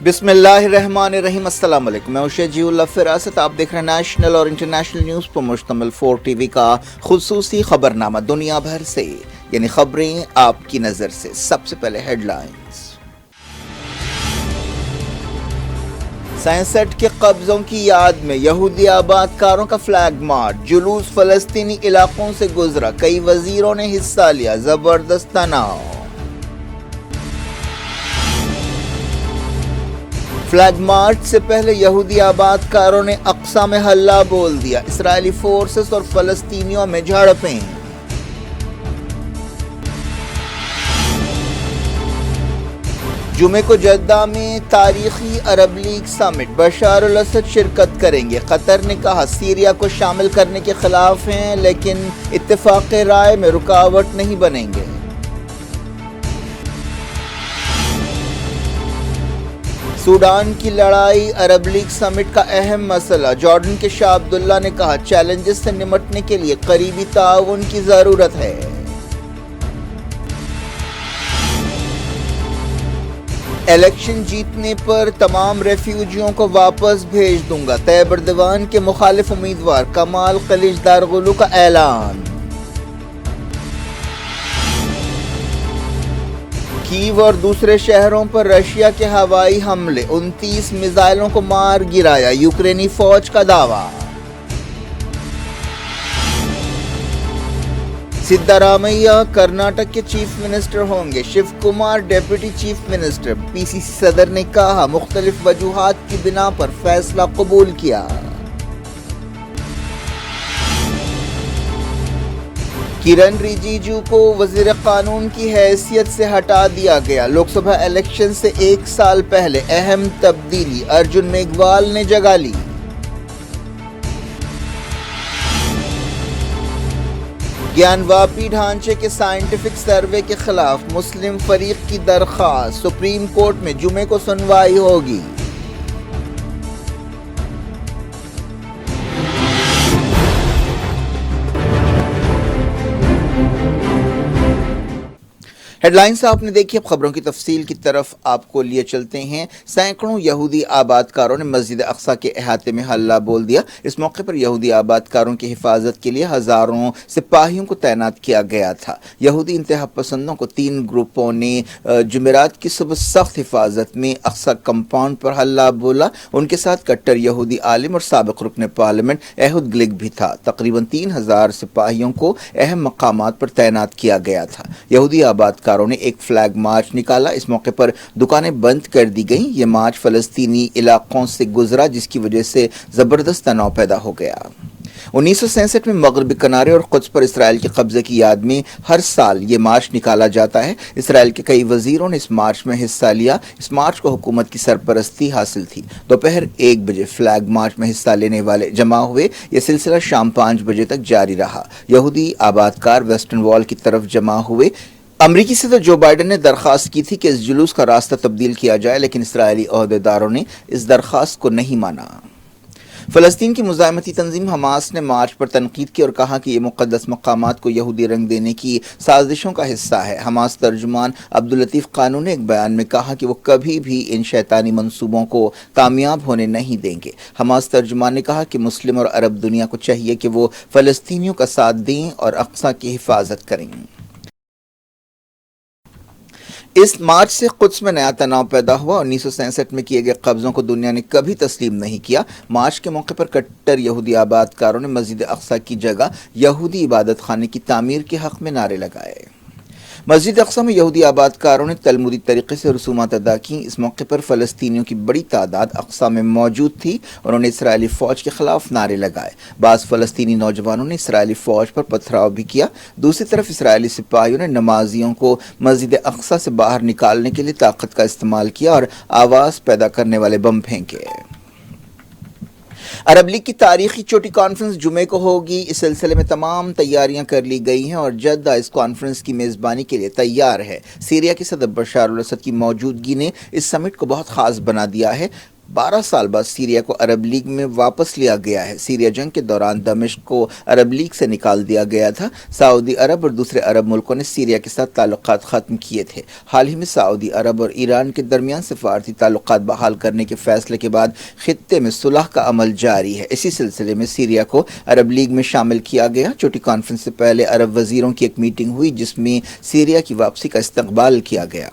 بسم اللہ الرحمن الرحیم۔ السلام علیکم، میں شجیع اللہ فراست۔ آپ دیکھ رہے ہیں نیشنل اور انٹرنیشنل نیوز پر مشتمل 4 ٹی وی کا خصوصی خبرنامہ دنیا بھر سے، یعنی خبریں آپ کی نظر سے۔ سب سے پہلے ہیڈ لائنز۔ 67 کے قبضوں کی یاد میں یہودی آباد کاروں کا فلیگ مارچ، جلوس فلسطینی علاقوں سے گزرا، کئی وزیروں نے حصہ لیا، زبردست تناؤ۔ فلیگ مارچ سے پہلے یہودی آباد کاروں نے اقصی میں ہلہ بول دیا، اسرائیلی فورسز اور فلسطینیوں میں جھڑپیں۔ جمعے کو جدہ میں تاریخی عرب لیگ سمٹ، بشار الاسد شرکت کریں گے۔ قطر نے کہا سیریا کو شامل کرنے کے خلاف ہیں لیکن اتفاق رائے میں رکاوٹ نہیں بنیں گے۔ سوڈان کی لڑائی عرب لیگ سمٹ کا اہم مسئلہ، جارڈن کے شاہ عبداللہ نے کہا چیلنجز سے نمٹنے کے لیے قریبی تعاون کی ضرورت ہے۔ الیکشن جیتنے پر تمام ریفیوجیوں کو واپس بھیج دوں گا، طیب اردوان کے مخالف امیدوار کمال خلیج دارغلو کا اعلان۔ کیو اور دوسرے شہروں پر رشیا کے ہوائی حملے، 29 میزائلوں کو مار گرایا، یوکرینی فوج کا دعویٰ۔ سدھارمیہ کرناٹک کے چیف منسٹر ہوں گے، Shiv Kumar deputy chief minister. P C C صدر نے کہا مختلف وجوہات کی بنا پر فیصلہ قبول کیا۔ کرن رجیجو کو وزیر قانون کی حیثیت سے ہٹا دیا گیا، لوک سبھا الیکشن سے 1 سال پہلے اہم تبدیلی، ارجن میگھوال نے جگہ لی۔ گیان واپی ڈھانچے کے سائنٹیفک سروے کے خلاف مسلم فریق کی درخواست، سپریم کورٹ میں جمعے کو سنوائی ہوگی۔ ہیڈ لائنز آپ نے دیکھی، اب خبروں کی تفصیل کی طرف آپ کو لیے چلتے ہیں۔ سینکڑوں یہودی آباد کاروں نے مسجد اقصی کے احاطے میں ہلہ بول دیا۔ اس موقع پر یہودی آباد کاروں کی حفاظت کے لیے ہزاروں سپاہیوں کو تعینات کیا گیا تھا۔ یہودی انتہا پسندوں کو 3 گروپوں نے جمعرات کی صبح سخت حفاظت میں اقصی کمپاؤنڈ پر ہلہ بولا۔ ان کے ساتھ کٹر یہودی عالم اور سابق رکن پارلیمنٹ ایہود گلک بھی تھا۔ تقریباً 3000 سپاہیوں کو اہم مقامات پر تعینات کیا گیا تھا۔ یہودی آباد کاروں نے ایک فلیگ مارچ نکالا، اس موقع پر دکانیں بند کر دی گئیں۔ یہ مارچ فلسطینی علاقوں سے گزرا جس کی وجہ سے زبردست تناؤ پیدا ہو گیا۔ 1967 میں مغربی کنارے اور قدس پر اسرائیل کے قبضے کی یاد میں ہر سال یہ مارچ نکالا جاتا ہے۔ اسرائیل کے کئی وزیروں نے اس مارچ میں حصہ لیا۔ اس مارچ کو حکومت کی سرپرستی حاصل تھی۔ دوپہر 1 بجے فلیگ مارچ میں حصہ لینے والے جمع ہوئے۔ یہ سلسلہ شام 5 بجے تک جاری رہا۔ یہودی آباد کار ویسٹرن وال کی طرف جمع ہوئے۔ امریکی صدر جو بائیڈن نے درخواست کی تھی کہ اس جلوس کا راستہ تبدیل کیا جائے، لیکن اسرائیلی عہدیداروں نے اس درخواست کو نہیں مانا۔ فلسطین کی مزاحمتی تنظیم حماس نے مارچ پر تنقید کی اور کہا کہ یہ مقدس مقامات کو یہودی رنگ دینے کی سازشوں کا حصہ ہے۔ حماس ترجمان عبداللطیف قانو نے ایک بیان میں کہا کہ وہ کبھی بھی ان شیطانی منصوبوں کو کامیاب ہونے نہیں دیں گے۔ حماس ترجمان نے کہا کہ مسلم اور عرب دنیا کو چاہیے کہ وہ فلسطینیوں کا ساتھ دیں اور اقصی کی حفاظت کریں۔ اس مارچ سے قدس میں نیا تناؤ پیدا ہوا۔ 1967 میں کیے گئے قبضوں کو دنیا نے کبھی تسلیم نہیں کیا۔ مارچ کے موقع پر کٹر یہودی آباد کاروں نے مسجد اقصی کی جگہ یہودی عبادت خانے کی تعمیر کے حق میں نعرے لگائے۔ مسجد اقصی میں یہودی آباد کاروں نے تلمودی طریقے سے رسومات ادا کیں۔ اس موقع پر فلسطینیوں کی بڑی تعداد اقصی میں موجود تھی۔ انہوں نے اسرائیلی فوج کے خلاف نعرے لگائے۔ بعض فلسطینی نوجوانوں نے اسرائیلی فوج پر پتھراؤ بھی کیا۔ دوسری طرف اسرائیلی سپاہیوں نے نمازیوں کو مسجد اقصی سے باہر نکالنے کے لیے طاقت کا استعمال کیا اور آواز پیدا کرنے والے بم پھینکے۔ عرب لیگ کی تاریخی چوٹی کانفرنس جمعے کو ہوگی۔ اس سلسلے میں تمام تیاریاں کر لی گئی ہیں اور جدہ اس کانفرنس کی میزبانی کے لیے تیار ہے۔ سیریا کے صدر بشار الاسد کی موجودگی نے اس سمٹ کو بہت خاص بنا دیا ہے۔ 12 سال بعد سیریا کو عرب لیگ میں واپس لیا گیا ہے۔ سیریا جنگ کے دوران دمشق کو عرب لیگ سے نکال دیا گیا تھا۔ سعودی عرب اور دوسرے عرب ملکوں نے سیریا کے ساتھ تعلقات ختم کیے تھے۔ حال ہی میں سعودی عرب اور ایران کے درمیان سفارتی تعلقات بحال کرنے کے فیصلے کے بعد خطے میں صلح کا عمل جاری ہے۔ اسی سلسلے میں سیریا کو عرب لیگ میں شامل کیا گیا۔ چھوٹی کانفرنس سے پہلے عرب وزیروں کی ایک میٹنگ ہوئی جس میں سیریا کی واپسی کا استقبال کیا گیا۔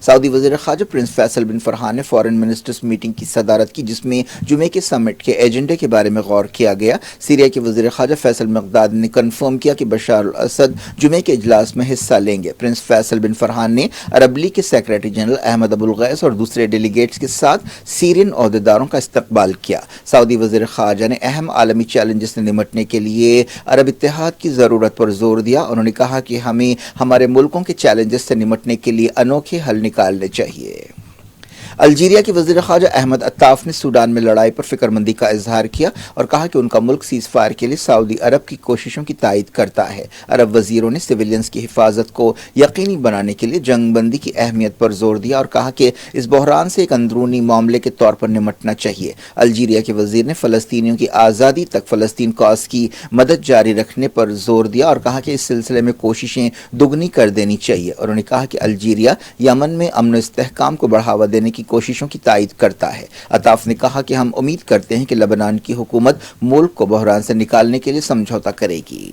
سعودی وزیر خارجہ پرنس فیصل بن فرحان نے فارن منسٹرز میٹنگ کی صدارت کی جس میں جمعے کے سمٹ کے ایجنڈے کے بارے میں غور کیا گیا۔ سیریا کے وزیر خارجہ فیصل مقداد نے کنفرم کیا کہ بشار الاسد جمعے کے اجلاس میں حصہ لیں گے۔ پرنس فیصل بن فرحان نے عرب لیگ کے سیکریٹری جنرل احمد ابو الغیث اور دوسرے ڈیلیگیٹس کے ساتھ سیرین عہدیداروں کا استقبال کیا۔ سعودی وزیر خارجہ نے اہم عالمی چیلنجز سے نمٹنے کے لیے عرب اتحاد کی ضرورت پر زور دیا۔ انہوں نے کہا کہ ہمیں ہمارے ملکوں کے چیلنجز سے نمٹنے کے لیے انوکھے حل نکالنے چاہیے۔ الجیریا کے وزیر خارجہ احمد عطاف نے سوڈان میں لڑائی پر فکر مندی کا اظہار کیا اور کہا کہ ان کا ملک سیز فائر کے لیے سعودی عرب کی کوششوں کی تائید کرتا ہے۔ عرب وزیروں نے سویلینز کی حفاظت کو یقینی بنانے کے لیے جنگ بندی کی اہمیت پر زور دیا اور کہا کہ اس بحران سے ایک اندرونی معاملے کے طور پر نمٹنا چاہیے۔ الجیریا کے وزیر نے فلسطینیوں کی آزادی تک فلسطین کاز کی مدد جاری رکھنے پر زور دیا اور کہا کہ اس سلسلے میں کوششیں دگنی کر دینی چاہیے۔ انہوں نے کہا کہ الجیریا یمن میں امن و استحکام کو بڑھاوا دینے کی کوششوں کی تائید کرتا ہے۔ عطاف نے کہا کہ ہم امید کرتے ہیں کہ لبنان کی حکومت ملک کو بحران سے نکالنے کے لیے سمجھوتا کرے گی۔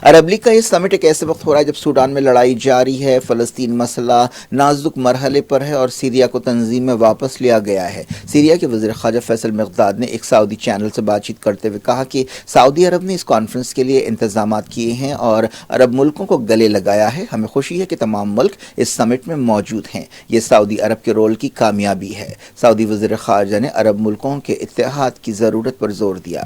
عرب لیگ کا یہ سمٹ ایک ایسے وقت ہو رہا ہے جب سوڈان میں لڑائی جاری ہے، فلسطین مسئلہ نازک مرحلے پر ہے اور سیریا کو تنظیم میں واپس لیا گیا ہے۔ سیریا کے وزیر خارجہ فیصل مقداد نے ایک سعودی چینل سے بات چیت کرتے ہوئے کہا کہ سعودی عرب نے اس کانفرنس کے لیے انتظامات کیے ہیں اور عرب ملکوں کو گلے لگایا ہے۔ ہمیں خوشی ہے کہ تمام ملک اس سمٹ میں موجود ہیں۔ یہ سعودی عرب کے رول کی کامیابی ہے۔ سعودی وزیر خارجہ نے عرب ملکوں کے اتحاد کی ضرورت پر زور دیا۔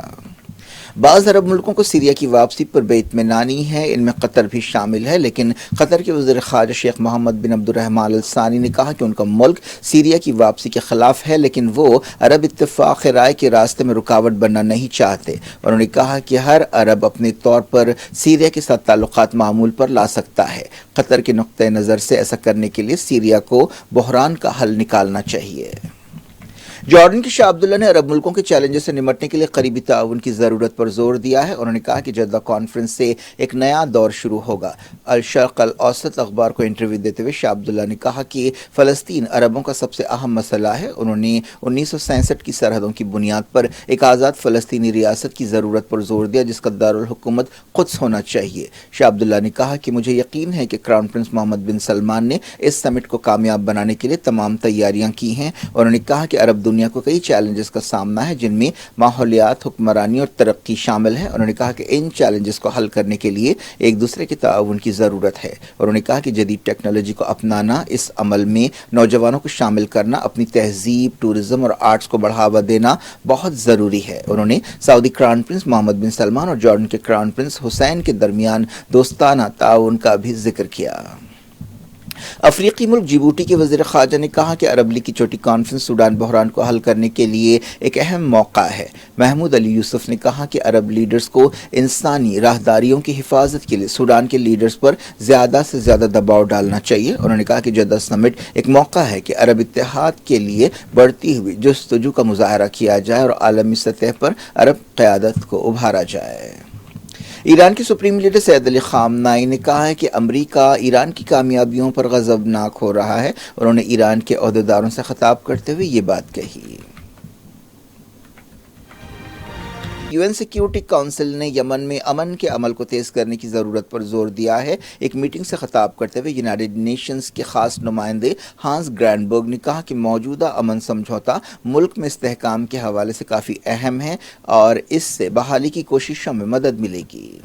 بعض عرب ملکوں کو سیریا کی واپسی پر بے اطمینانی ہے، ان میں قطر بھی شامل ہے، لیکن قطر کے وزیر خارجہ شیخ محمد بن عبد الرحمن الثانی نے کہا کہ ان کا ملک سیریا کی واپسی کے خلاف ہے، لیکن وہ عرب اتفاق رائے کے راستے میں رکاوٹ بننا نہیں چاہتے۔ انہوں نے کہا کہ ہر عرب اپنے طور پر سیریا کے ساتھ تعلقات معمول پر لا سکتا ہے۔ قطر کے نقطۂ نظر سے ایسا کرنے کے لیے سیریا کو بحران کا حل نکالنا چاہیے۔ جارڈن کے شاہ عبداللہ نے عرب ملکوں کے چیلنجز سے نمٹنے کے لیے قریبی تعاون کی ضرورت پر زور دیا ہے۔ انہوں نے کہا کہ جدہ کانفرنس سے ایک نیا دور شروع ہوگا۔ الشرق الاوسط اخبار کو انٹرویو دیتے ہوئے شاہ عبداللہ نے کہا کہ فلسطین عربوں کا سب سے اہم مسئلہ ہے۔ انہوں نے 1967 کی سرحدوں کی بنیاد پر ایک آزاد فلسطینی ریاست کی ضرورت پر زور دیا جس کا دارالحکومت قدس ہونا چاہیے۔ شاہ عبداللہ نے کہا کہ مجھے یقین ہے کہ کراؤن پرنس محمد بن سلمان نے اس سمٹ کو کامیاب بنانے کے لیے تمام تیاریاں کی ہیں۔ انہوں نے کہا کہ عرب دنیا کو کئی چیلنجز کا سامنا ہے جن میں ماحولیات، حکمرانی اور ترقی شامل ہے۔ انہوں نے کہا کہ ان چیلنجز کو حل کرنے کے لیے ایک دوسرے کے تعاون کی ضرورت ہے۔ انہوں نے کہا کہ جدید ٹیکنالوجی کو اپنانا، اس عمل میں نوجوانوں کو شامل کرنا، اپنی تہذیب، ٹورزم اور آرٹس کو بڑھاوا دینا بہت ضروری ہے۔ انہوں نے سعودی کراؤن پرنس محمد بن سلمان اور جارڈن کے کراؤن پرنس حسین کے درمیان دوستانہ تعاون کا بھی ذکر کیا۔ افریقی ملک جیبوٹی کے وزیر خارجہ نے کہا کہ عرب لیگ کی چھوٹی کانفرنس سوڈان بحران کو حل کرنے کے لیے ایک اہم موقع ہے۔ محمود علی یوسف نے کہا کہ عرب لیڈرز کو انسانی راہداریوں کی حفاظت کے لیے سوڈان کے لیڈرز پر زیادہ سے زیادہ دباؤ ڈالنا چاہیے۔ انہوں نے کہا کہ جدہ سمٹ ایک موقع ہے کہ عرب اتحاد کے لیے بڑھتی ہوئی جستجو کا مظاہرہ کیا جائے اور عالمی سطح پر عرب قیادت کو ابھارا جائے۔ ایران کے سپریم لیڈر سید علی خامنائی نے کہا ہے کہ امریکہ ایران کی کامیابیوں پر غضبناک ہو رہا ہے۔ انہوں نے ایران کے عہدیداروں سے خطاب کرتے ہوئے یہ بات کہی۔ UN سیکیورٹی کونسل نے یمن میں امن کے عمل کو تیز کرنے کی ضرورت پر زور دیا ہے۔ ایک میٹنگ سے خطاب کرتے ہوئے یونائیٹڈ نیشنز کے خاص نمائندے ہانس گرینبرگ نے کہا کہ موجودہ امن سمجھوتا ملک میں استحکام کے حوالے سے کافی اہم ہے اور اس سے بحالی کی کوششوں میں مدد ملے گی۔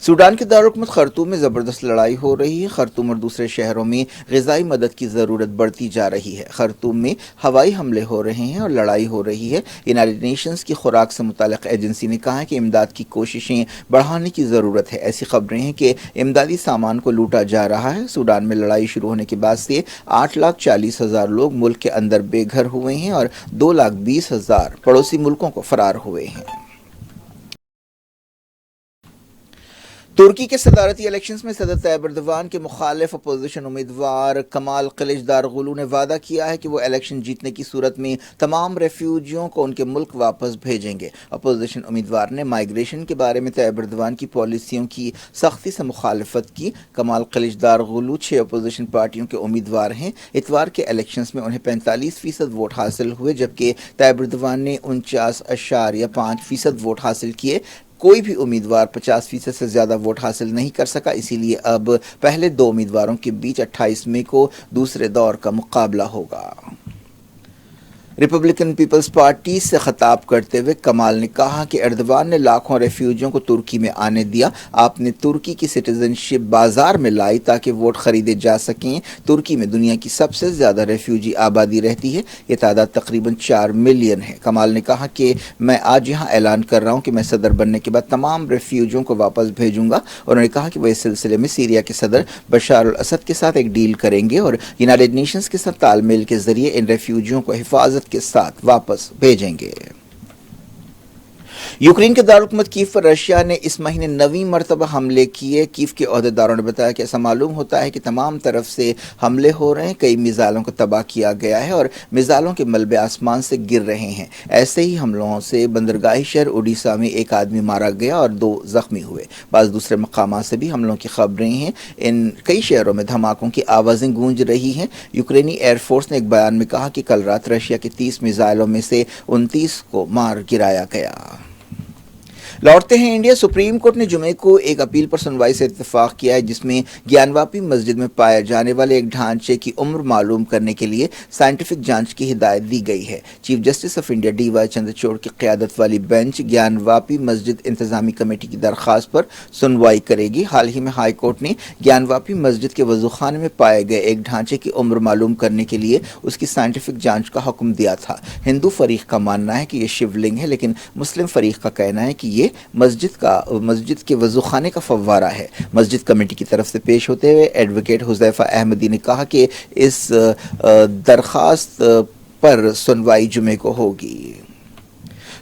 سوڈان کے دارالحکومت خرطوم میں زبردست لڑائی ہو رہی ہے۔ خرطوم اور دوسرے شہروں میں غذائی مدد کی ضرورت بڑھتی جا رہی ہے۔ خرطوم میں ہوائی حملے ہو رہے ہیں اور لڑائی ہو رہی ہے۔ یونائیٹڈ نیشنز کی خوراک سے متعلق ایجنسی نے کہا ہے کہ امداد کی کوششیں بڑھانے کی ضرورت ہے۔ ایسی خبریں ہیں کہ امدادی سامان کو لوٹا جا رہا ہے۔ سوڈان میں لڑائی شروع ہونے کے بعد سے 8,40,000 لوگ ملک کے اندر بے گھر ہوئے ہیں اور 2,20,000 پڑوسی ملکوں کو فرار ہوئے ہیں۔ ترکی کے صدارتی الیکشنز میں صدر طیب ایردوان کے مخالف اپوزیشن امیدوار کمال کلچدارغلو نے وعدہ کیا ہے کہ وہ الیکشن جیتنے کی صورت میں تمام ریفیوجیوں کو ان کے ملک واپس بھیجیں گے۔ اپوزیشن امیدوار نے مائیگریشن کے بارے میں طیب ایردوان کی پالیسیوں کی سختی سے مخالفت کی۔ کمال کلچدارغلو 6 اپوزیشن پارٹیوں کے امیدوار ہیں۔ اتوار کے الیکشنز میں انہیں 45% ووٹ حاصل ہوئے، جبکہ طیب ایردوان نے 49.5% ووٹ حاصل کیے۔ کوئی بھی امیدوار 50% سے زیادہ ووٹ حاصل نہیں کر سکا، اسی لیے اب پہلے 2 امیدواروں کے بیچ 28 مئی کو دوسرے دور کا مقابلہ ہوگا۔ ریپبلکن پیپلز پارٹی سے خطاب کرتے ہوئے کمال نے کہا کہ ایردوان نے لاکھوں ریفیوجیوں کو ترکی میں آنے دیا۔ آپ نے ترکی کی سٹیزن شپ بازار میں لائی تاکہ ووٹ خریدے جا سکیں۔ ترکی میں دنیا کی سب سے زیادہ ریفیوجی آبادی رہتی ہے، یہ تعداد تقریباً 4 ملین ہے۔ کمال نے کہا کہ میں آج یہاں اعلان کر رہا ہوں کہ میں صدر بننے کے بعد تمام ریفیوجیوں کو واپس بھیجوں گا۔ انہوں نے کہا کہ وہ اس سلسلے میں سیریا کے صدر بشار الاسد کے ساتھ ایک ڈیل کریں گے اور یونائیٹڈ نیشنز کے ساتھ تال میل کے ذریعے ان ریفیوجیوں کو حفاظت کے ساتھ واپس بھیجیں گے۔ یوکرین کے دارالحکومت کیف پر رشیا نے اس مہینے 9ویں مرتبہ حملے کیے۔ کیف کے عہدیداروں نے بتایا کہ ایسا معلوم ہوتا ہے کہ تمام طرف سے حملے ہو رہے ہیں، کئی میزائلوں کو تباہ کیا گیا ہے اور میزائلوں کے ملبے آسمان سے گر رہے ہیں۔ ایسے ہی حملوں سے بندرگاہی شہر اوڈیسا میں ایک آدمی مارا گیا اور 2 زخمی ہوئے۔ بعض دوسرے مقامات سے بھی حملوں کی خبریں ہیں۔ ان کئی شہروں میں دھماکوں کی آوازیں گونج رہی ہیں۔ یوکرینی ایئر فورس نے ایک بیان میں کہا کہ کل رات رشیا کے 30 میزائلوں میں سے 29 کو مار گرایا گیا۔ لوٹتے ہیں انڈیا۔ سپریم کورٹ نے جمعے کو ایک اپیل پر سنوائی سے اتفاق کیا ہے، جس میں گیان واپی مسجد میں پائے جانے والے ایک ڈھانچے کی عمر معلوم کرنے کے لیے سائنٹیفک جانچ کی ہدایت دی گئی ہے۔ Chief justice of India D Y Chandrachud کی قیادت والی بینچ گیان واپی مسجد انتظامی کمیٹی کی درخواست پر سنوائی کرے گی۔ حال ہی میں ہائی کورٹ نے گیان واپی مسجد کے وضو خانے میں پائے گئے ایک ڈھانچے کی عمر معلوم کرنے کے لیے اس کی سائنٹیفک جانچ کا حکم دیا تھا۔ ہندو فریق کا ماننا ہے کہ یہ شیو لنگ ہے، لیکن مسلم فریق کا کہنا ہے کہ یہ مسجد کے وضو خانے کا فوارہ ہے۔ مسجد کمیٹی کی طرف سے پیش ہوتے ہوئے ایڈوکیٹ حذیفہ احمدی نے کہا کہ اس درخواست پر سنوائی جمعے کو ہوگی۔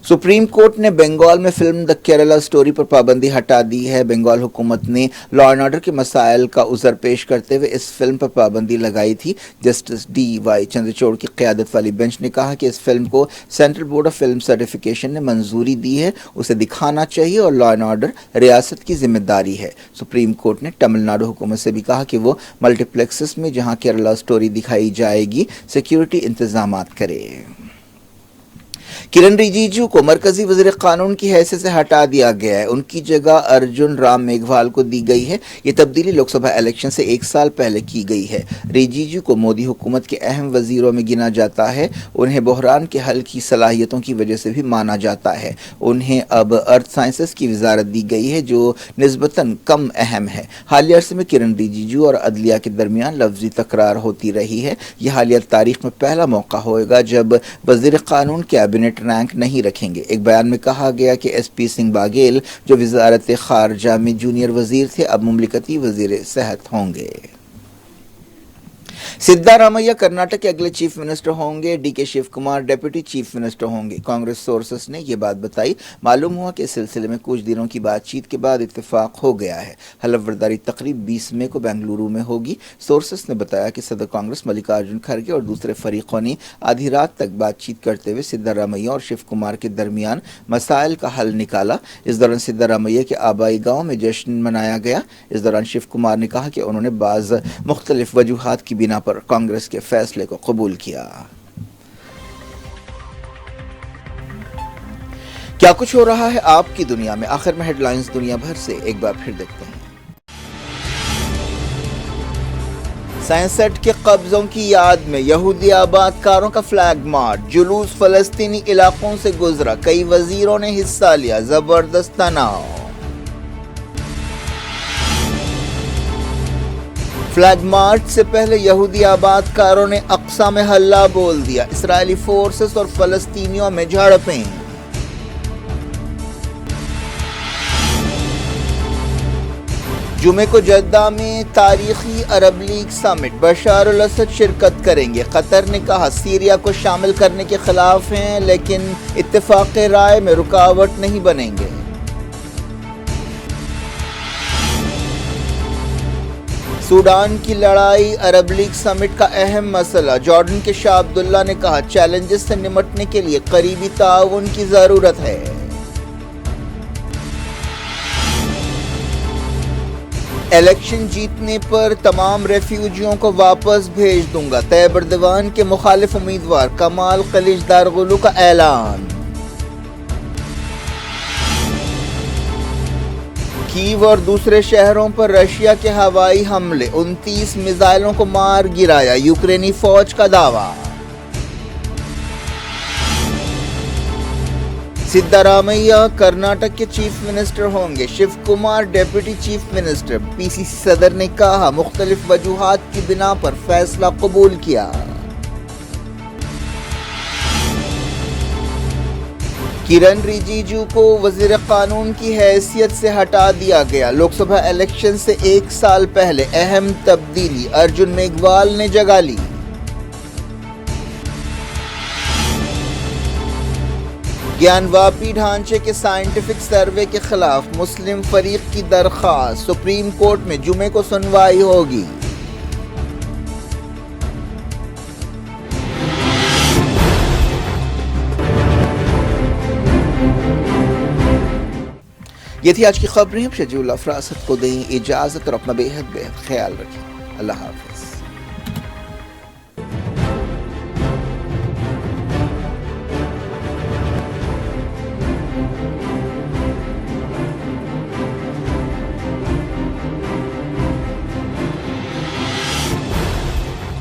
سپریم کورٹ نے بنگال میں فلم دی کیرلا سٹوری پر پابندی ہٹا دی ہے۔ بنگال حکومت نے لا اینڈ آرڈر کے مسائل کا عذر پیش کرتے ہوئے اس فلم پر پابندی لگائی تھی۔ جسٹس ڈی وائی چندرچوڑ کی قیادت والی بینچ نے کہا کہ اس فلم کو central board of film certification نے منظوری دی ہے، اسے دکھانا چاہیے اور لا اینڈ آرڈر ریاست کی ذمہ داری ہے۔ سپریم کورٹ نے تمل ناڈو حکومت سے بھی کہا کہ وہ ملٹی پلیکسز میں جہاں کیرلا سٹوری دکھائی جائے گی سیکیورٹی انتظامات کرے۔ کرن رجیجو کو مرکزی وزیر قانون کی حیثیت سے ہٹا دیا گیا ہے، ان کی جگہ ارجن رام میگھوال کو دی گئی ہے۔ یہ تبدیلی لوک سبھا الیکشن سے 1 سال پہلے کی گئی ہے۔ رجیجو کو مودی حکومت کے اہم وزیروں میں گنا جاتا ہے، انہیں بحران کے حل کی صلاحیتوں کی وجہ سے بھی مانا جاتا ہے۔ انہیں اب ارتھ سائنسز کی وزارت دی گئی ہے جو نسبتاً کم اہم ہے۔ حالیہ عرصے میں کرن رجیجو اور عدلیہ کے درمیان لفظی تکرار ہوتی رہی ہے۔ یہ حالیہ تاریخ میں پہلا موقع ہوگا جب وزیر قانون کیبنٹ رینک نہیں رکھیں گے۔ ایک بیان میں کہا گیا کہ ایس پی سنگھ باگیل جو وزارت خارجہ میں جونیئر وزیر تھے اب مملکتی وزیر صحت ہوں گے۔ سدھا رامیا کرناٹک کے اگلے چیف منسٹر ہوں گے۔ ڈی کے Shiv Kumar deputy chief minister ہوں گے۔ کانگریس سورسز نے یہ بات بتائی۔ معلوم ہوا کہ اس سلسلے میں کچھ دنوں کی بات چیت کے بعد اتفاق ہو گیا ہے۔ حلف برداری تقریب 20 مئی کو بنگلورو میں ہوگی۔ سورسز نے بتایا کہ صدر کانگریس ملکارجن کھڑگے اور دوسرے فریقوں نے آدھی رات تک بات چیت کرتے ہوئے سدھا رامیا اور شیو کمار کے درمیان مسائل کا حل نکالا۔ اس دوران سدھا رامیا کے آبائی گاؤں میں جشن منایا گیا۔ اس دوران شیو کمار نے کہا کہ انہوں نے بعض مختلف وجوہات کی بنا پر کانگریس کے فیصلے کو قبول کیا۔ کیا کچھ ہو رہا ہے آپ کی دنیا میں؟ آخر میں ہیڈ لائنز دنیا بھر سے ایک بار پھر دیکھتے ہیں۔ سینسٹ کے قبضوں کی یاد میں یہودی آباد کاروں کا فلیگ مارچ، جلوس فلسطینی علاقوں سے گزرا، کئی وزیروں نے حصہ لیا، زبردست تناؤ۔ فلیگ مارچ سے پہلے یہودی آباد کاروں نے اقصی میں ہلہ بول دیا، اسرائیلی فورسز اور فلسطینیوں میں جھڑپیں۔ جمعے کو جدہ میں تاریخی عرب لیگ سمٹ، بشار الاسد شرکت کریں گے۔ قطر نے کہا سیریا کو شامل کرنے کے خلاف ہیں لیکن اتفاق رائے میں رکاوٹ نہیں بنیں گے۔ سوڈان کی لڑائی عرب لیگ سمٹ کا اہم مسئلہ، جارڈن کے شاہ عبداللہ نے کہا چیلنجز سے نمٹنے کے لیے قریبی تعاون کی ضرورت ہے۔ الیکشن جیتنے پر تمام ریفیوجیوں کو واپس بھیج دوں گا، طیب اردوان کے مخالف امیدوار کمال خلیج دارغلو کا اعلان۔ کیو اور دوسرے شہروں پر رشیا کے ہوائی حملے، 29 میزائلوں کو مار گرایا، یوکرینی فوج کا دعویٰ۔ سدھرامیہ کرناٹک کے چیف منسٹر ہوں گے، Shiv Kumar deputy chief minister. P C C صدر نے کہا مختلف وجوہات کی بنا پر فیصلہ قبول کیا۔ کرن رجیجو کو وزیر قانون کی حیثیت سے ہٹا دیا گیا، لوک سبھا الیکشن سے ایک سال پہلے اہم تبدیلی، ارجن میگھوال نے جگہ لی۔ گیان واپی ڈھانچے کے سائنٹیفک سروے کے خلاف مسلم فریق کی درخواست، سپریم کورٹ میں جمعے کو سنوائی ہوگی۔ یہ تھی آج کی خبریں، اب شجیع اللہ فراست کو دیں اجازت اور اپنا بے حد خیال رکھیں۔ اللہ حافظ۔